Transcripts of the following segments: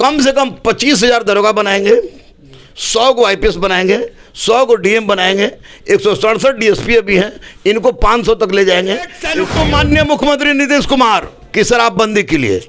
कम से कम 25,000 दरोगा बनाएंगे, 100 को आईपीएस बनाएंगे, 100 को डीएम बनाएंगे, 167 डीएसपी अभी हैं, इनको 500 तक ले जाएंगे। तो माननीय मुख्यमंत्री नीतीश कुमार की शराबबंदी के लिए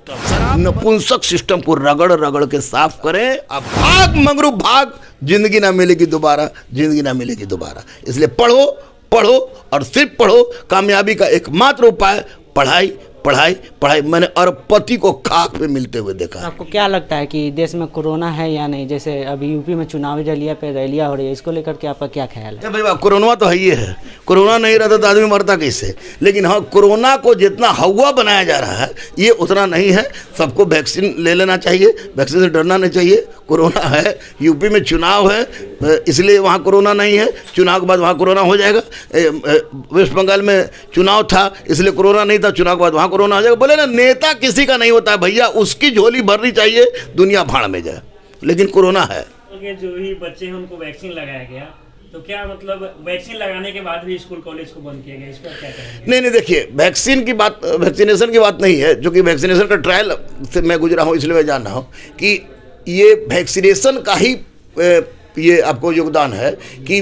नपुंसक सिस्टम को रगड़ रगड़ के साफ करें। अब भाग मंगरू भाग, जिंदगी ना मिलेगी दोबारा, जिंदगी ना मिलेगी दोबारा। इसलिए पढ़ो पढ़ो और सिर्फ पढ़ो। कामयाबी का एकमात्र उपाय पढ़ाई पढ़ाई पढ़ाई। मैंने अरबपति को खाक पे मिलते हुए देखा। आपको क्या लगता है कि देश में कोरोना है या नहीं? जैसे अभी यूपी में चुनावी रैलियां पे रैलियां हो रही है, इसको लेकर के आपका क्या ख्याल है? भाई कोरोना तो है ही है, कोरोना नहीं रहता तो आदमी मरता कैसे। लेकिन हाँ, कोरोना को जितना हवा बनाया जा रहा है ये उतना नहीं है। सबको वैक्सीन ले लेना चाहिए, वैक्सीन से डरना नहीं चाहिए। कोरोना है, यूपी में चुनाव है इसलिए वहाँ कोरोना नहीं है, चुनाव के बाद वहाँ कोरोना हो जाएगा। वेस्ट बंगाल में चुनाव था इसलिए कोरोना नहीं था, चुनाव के बाद वहाँ कोरोना हो जाएगा। बोले ना, नेता किसी का नहीं होता है भैया, उसकी झोली भरनी चाहिए, दुनिया भाड़ में जाए। लेकिन कोरोना है। जो ही बच्चे हैं उनको वैक्सीन लगाया गया, तो क्या मतलब वैक्सीन लगाने के बाद भी स्कूल कॉलेज को बंद किया गया, इस पर क्या कहेंगे? नहीं देखिए, वैक्सीन की बात, वैक्सीनेशन की बात नहीं है, जो कि वैक्सीनेशन का ट्रायल से मैं गुजरा हूँ इसलिए मैं जान रहा हूँ कि ये वैक्सीनेशन का ही ये आपको योगदान है कि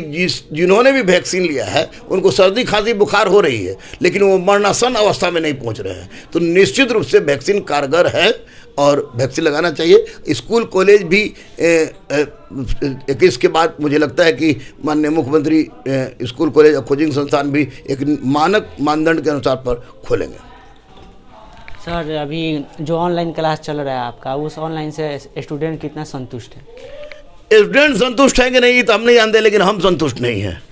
जिन्होंने भी वैक्सीन लिया है उनको सर्दी खांसी बुखार हो रही है लेकिन वो मरणासन अवस्था में नहीं पहुंच रहे हैं। तो निश्चित रूप से वैक्सीन कारगर है और वैक्सीन लगाना चाहिए। स्कूल कॉलेज भी 21 के बाद मुझे लगता है कि माननीय मुख्यमंत्री स्कूल कॉलेज और कोचिंग संस्थान भी एक मानक मानदंड के अनुसार पर खोलेंगे। सर, अभी जो ऑनलाइन क्लास चल रहा है आपका, उस ऑनलाइन से स्टूडेंट कितना संतुष्ट है? स्टूडेंट संतुष्ट हैं कि नहीं तो हम नहीं जानते, लेकिन हम संतुष्ट नहीं हैं।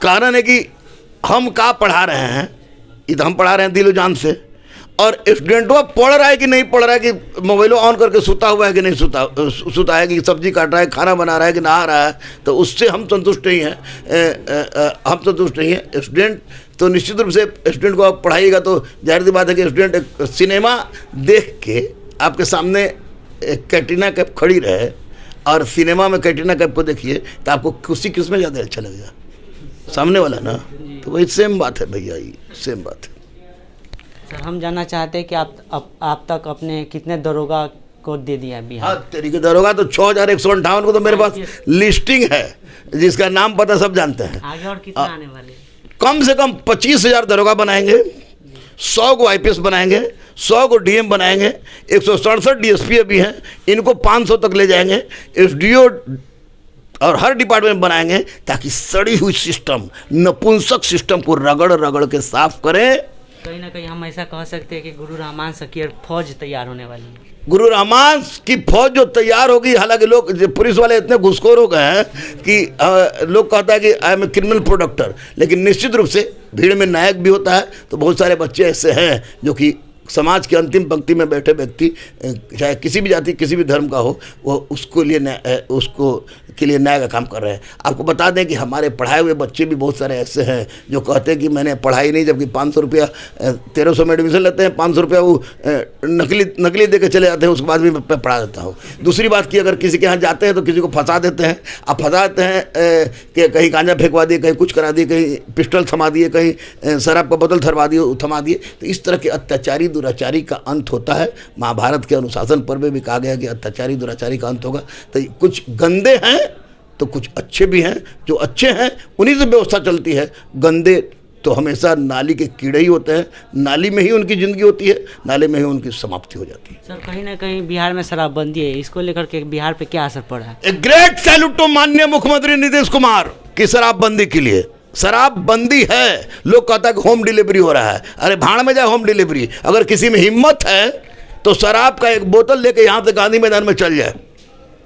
कारण है कि हम क्या पढ़ा रहे हैं, ये तो हम पढ़ा रहे हैं दिलो जान से, और स्टूडेंटों पढ़ रहा है कि नहीं पढ़ रहा है, कि मोबाइलों ऑन करके सुता हुआ है कि नहीं सुता है, कि सब्जी काट रहा है, खाना बना रहा है कि नहा रहा है, तो उससे हम संतुष्ट नहीं हैं। हम संतुष्ट नहीं हैं। स्टूडेंट तो निश्चित रूप से स्टूडेंट को आप पढ़ाइएगा तो जाहिर सी बात है कि स्टूडेंट एक सिनेमा देख के आपके सामने कैटरीना कैफ खड़ी रहे और सिनेमा में कैटरीना कैफ को देखिए तो आपको खुशी किस में ज़्यादा अच्छा लगेगा? सामने वाला ना। तो वही सेम बात है भैया, ये सेम बात है। सर, हम जानना चाहते हैं कि आप तक अपने कितने दरोगा को दे दिया बिहार? हाँ, तेरी के दरोगा तो 6158 को तो मेरे पास लिस्टिंग है, जिसका नाम पता सब जानते हैं। आगे और कितना आने वाले? कम से कम 25,000 दरोगा बनाएंगे, 100 को आईपीएस बनाएंगे, 100 को डीएम बनाएंगे, 167 डीएसपी अभी हैं, इनको 500 तक ले जाएंगे। एसडीओ और हर डिपार्टमेंट बनाएंगे ताकि सड़ी हुई सिस्टम, नपुंसक सिस्टम को रगड़ रगड़ के साफ करें। कहीं ना कहीं हम ऐसा कह सकते हैं कि गुरु रहमान की फौज तैयार होने वाली है। गुरु रहमान की फौज जो तैयार होगी, हालांकि लोग पुलिस वाले इतने घुसखोर हो गए हैं कि लोग कहता है कि आई एम ए क्रिमिनल प्रोडक्टर, लेकिन निश्चित रूप से भीड़ में नायक भी होता है। तो बहुत सारे बच्चे ऐसे हैं जो कि समाज की अंतिम पंक्ति में बैठे व्यक्ति, चाहे किसी भी जाति किसी भी धर्म का हो, वो उसको के लिए न्याय का काम कर रहे हैं। आपको बता दें कि हमारे पढ़ाए हुए बच्चे भी बहुत सारे ऐसे हैं जो कहते हैं कि मैंने पढ़ाई नहीं, जबकि 500 रुपया 1300 में एडमिशन लेते हैं, 500 रुपया वो नकली दे के चले जाते हैं, उसके बाद भी मैं पढ़ा देता हूँ। दूसरी बात की, अगर किसी के यहाँ जाते हैं तो किसी को फंसा देते हैं। अब फंसा देते हैं कि कहीं गांजा फेंकवा दिए, कहीं कुछ करा दिए, कहीं पिस्टल थमा दिए, कहीं शराब का बोतल थमा दिए। तो इस तरह के अत्याचारी दुराचारी का अंत होता है। महाभारत के अनुशासन पर्व में भी कहा गया कि अत्याचारी दुराचारी का अंत होगा। तो कुछ गंदे हैं तो कुछ अच्छे भी हैं, जो अच्छे हैं उन्हीं से व्यवस्था चलती है। गंदे तो हमेशा नाली के कीड़े ही होते हैं, नाली में ही उनकी ज़िंदगी होती है, नाले में ही उनकी समाप्ति हो जाती है। सर, कहीं ना कहीं बिहार में शराबबंदी है, इसको लेकर के बिहार पे क्या असर पड़ा है? एक ग्रेट सैल्यूट टू माननीय मुख्यमंत्री नीतीश कुमार की शराबबंदी के लिए। शराबबंदी है, लोग कहता है कि होम डिलीवरी हो रहा है। अरे भाड़ में जाए होम डिलीवरी। अगर किसी में हिम्मत है तो शराब का एक बोतल लेके यहाँ से गांधी मैदान में चल जाए,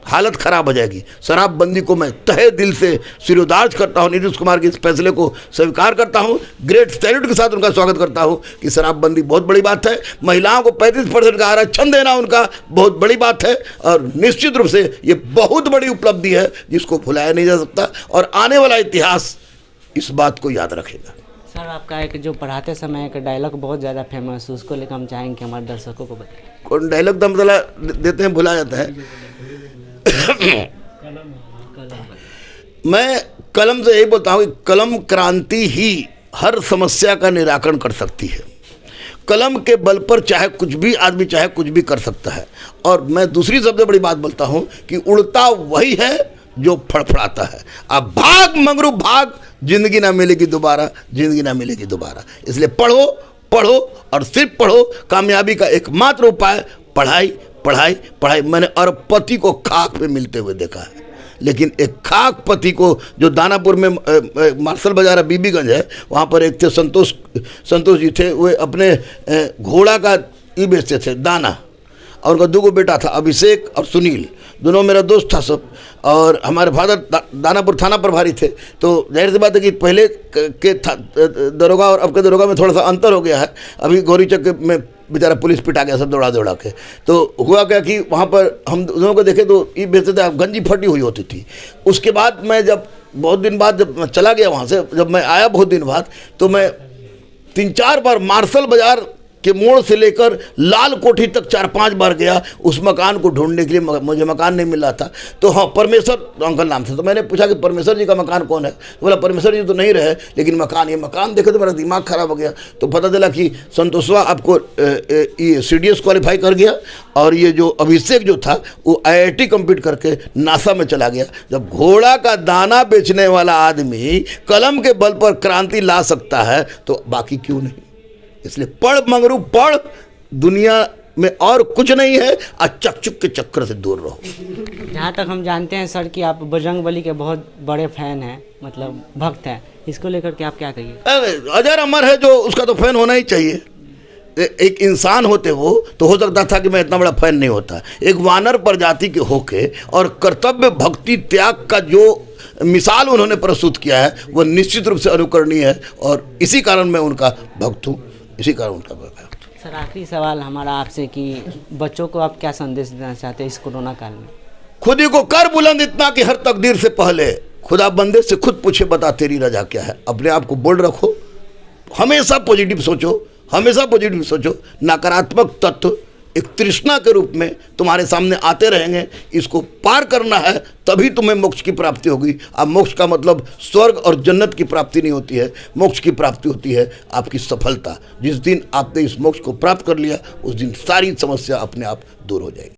हालत खराब हो जाएगी। शराबबंदी को मैं तहे दिल से सिरोधार्ज करता हूँ, नीतीश कुमार के इस फैसले को स्वीकार करता हूँ, ग्रेट सैल्यूट के साथ उनका स्वागत करता हूँ कि शराबबंदी बहुत बड़ी बात है। महिलाओं को 35% का आरक्षण देना उनका बहुत बड़ी बात है और निश्चित रूप से ये बहुत बड़ी उपलब्धि है जिसको भुलाया नहीं जा सकता और आने वाला इतिहास इस बात को याद रखेगा। सर, आपका एक जो पढ़ाते समय एक डायलॉग बहुत ज़्यादा फेमस है, उसको लेकर हम चाहेंगे कि हमारे दर्शकों को बताएं। कौन डायलॉग? तो मतलब देते हैं, भुला जाता है। मैं कलम से यही बोलता हूँ कि कलम क्रांति ही हर समस्या का निराकरण कर सकती है। कलम के बल पर चाहे कुछ भी आदमी चाहे कुछ भी कर सकता है। और मैं दूसरी सबसे बड़ी बात बोलता हूँ कि उड़ता वही है जो फड़फड़ाता है। अब भाग मंगरू भाग, जिंदगी ना मिलेगी दोबारा, जिंदगी ना मिलेगी दोबारा। इसलिए पढ़ो पढ़ो और सिर्फ पढ़ो। कामयाबी का एकमात्र उपाय पढ़ाई पढ़ाई पढ़ाई। मैंने अरबपति को खाक पे मिलते हुए देखा है, लेकिन एक खाक पति को जो दानापुर में मार्शल बाजार बीबीगंज है, वहाँ पर एक थे संतोष जी थे, वे अपने घोड़ा का ई बेचते थे दाना, और उनका 2 बेटा था, अभिषेक और सुनील, दोनों मेरा दोस्त था सब। और हमारे फादर दानापुर थाना प्रभारी थे। तो जाहिर सी बात है कि पहले के दरोगा और अब के दरोगा में थोड़ा सा अंतर हो गया है। अभी गौरीचक में बेचारा पुलिस पिटा गया सब दौड़ा दौड़ा के। तो हुआ क्या कि वहाँ पर हम दोनों को देखे तो ये बेचते थे, गंजी फटी हुई होती थी। उसके बाद मैं जब बहुत दिन बाद जब मैं चला गया वहाँ से, जब मैं आया बहुत दिन बाद, तो मैं 3-4 बार मार्शल बाजार के मोड़ से लेकर लाल कोठी तक 4-5 बार गया उस मकान को ढूंढने के लिए। मुझे मकान नहीं मिल रहा था। तो हाँ, परमेश्वर अंकल नाम था। तो मैंने पूछा कि परमेश्वर जी का मकान कौन है? तो बोला परमेश्वर जी तो नहीं रहे, लेकिन मकान, ये मकान देखे तो मेरा दिमाग खराब हो गया। तो पता चला कि संतोषवा आपको ये CDS क्वालिफाई कर गया, और ये जो अभिषेक जो था वो IIT कंप्लीट करके नासा में चला गया। जब घोड़ा का दाना बेचने वाला आदमी कलम के बल पर क्रांति ला सकता है तो बाकी क्यों नहीं? इसलिए पढ़ मंगरू पढ़, दुनिया में और कुछ नहीं है। चकचुक के चक्कर से दूर रहो। जहाँ तक हम जानते हैं सर कि आप बजरंगबली के बहुत बड़े फैन हैं, मतलब भक्त हैं, इसको लेकर के आप क्या कहिए? अजर अमर है जो, उसका तो फैन होना ही चाहिए। एक इंसान होते वो तो हो सकता था कि मैं इतना बड़ा फैन नहीं होता। एक वानर प्रजाति के होके और कर्तव्य भक्ति त्याग का जो मिसाल उन्होंने प्रस्तुत किया है वो निश्चित रूप से अनुकरणीय है, और इसी कारण मैं उनका भक्त हूँ, इसी कारण उनका भक्त हूँ। सर आखिरी सवाल हमारा आपसे कि बच्चों को आप क्या संदेश देना चाहते हैं इस कोरोना काल में? खुद ही को कर बुलंद इतना कि हर तकदीर से पहले खुदा बंदे से खुद पूछे बता तेरी रजा क्या है। अपने आप को बोल्ड रखो, हमेशा पॉजिटिव सोचो, हमेशा पॉजिटिव सोचो। नकारात्मक तत्व एक तृष्णा के रूप में तुम्हारे सामने आते रहेंगे। इसको पार करना है तभी तुम्हें मोक्ष की प्राप्ति होगी। अब मोक्ष का मतलब स्वर्ग और जन्नत की प्राप्ति नहीं होती है, मोक्ष की प्राप्ति होती है आपकी सफलता। जिस दिन आपने इस मोक्ष को प्राप्त कर लिया उस दिन सारी समस्या अपने आप दूर हो जाएगी।